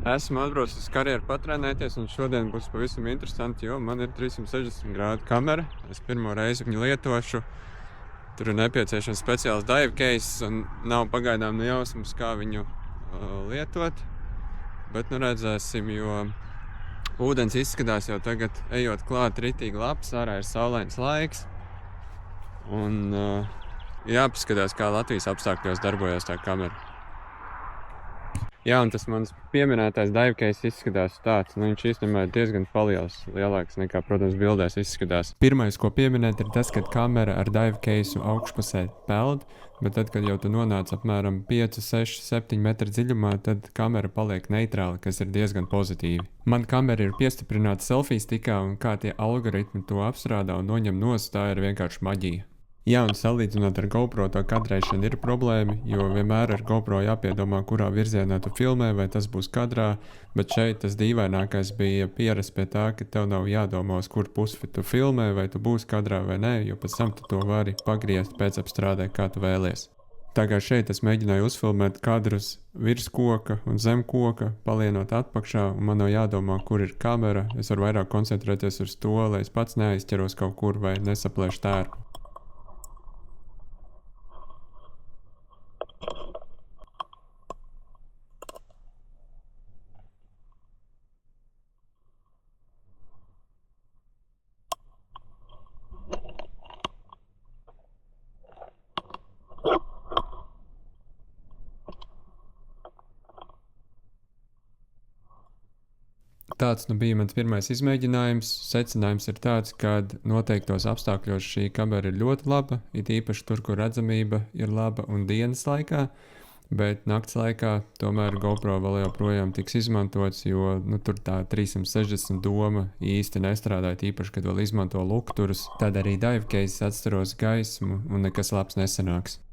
Esmu atbraucis uz karjeru patrenēties, un šodien būs pavisam interesanti, jo man ir 360 grādu kamera. Es pirmo reizi viņu lietošu. Tur ir nepieciešams speciāls dive case, un nav pagaidām ne jausmas, kā viņu lietot. Bet nu redzēsim, jo ūdens izskatās jau tagad, ejot klāt ritīgi labs, ārā ir saulains laiks. Un jāpaskatās, kā Latvijas apstākļos darbojas tā kamera. Jā, un tas mans pieminētais dive case izskatās tāds. Viņš īstenībā ir diezgan liels, lielāks nekā, protams, bildēs izskatās. Pirmais, ko pieminēt, ir tas, ka kamera ar dive case augšpusē peld, bet tad, kad jau tu nonāc apmēram 5, 6, 7 metru dziļumā, tad kamera paliek neitrāla, kas ir diezgan pozitīvi. Man kamera ir piestiprināta selfie stikā, un kā tie algoritmi to apstrādā un noņem nost, tā ir vienkārši maģija. Jā, un salīdzinot ar GoPro, to kadrēšana ir problēma, jo vienmēr ar GoPro jāpiedomā, kurā virzienā tu filmē, vai tas būs kadrā, bet šeit tas dīvainākais bija pierast pie tā, ka tev nav jādomā, uz kur pusi tu filmē, vai tu būsi kadrā vai nē, jo pēc tam tu to vari pagriezt pēc apstrādē, kā tu vēlies. Tā kā šeit es mēģināju uzfilmēt kadrus virs koka un zem koka, palienot atpakšā, un man nav jādomā, kur ir kamera. Es varu vairāk koncentrēties uz to, lai es pats neaizķeros kaut kur vai nesaplēšu tērpu. Tāds bija mans pirmais izmēģinājums. Secinājums ir tāds, ka noteiktos apstākļos šī kamera ir ļoti laba, it īpaši tur, kur redzamība ir laba un dienas laikā, bet nakts laikā tomēr GoPro vēl joprojām tiks izmantots, jo tur tā 360 doma īsti nestrādāja, īpaši, kad vēl izmanto lukturus. Tad arī dive case atstaros gaismu un nekas labs nesanāks.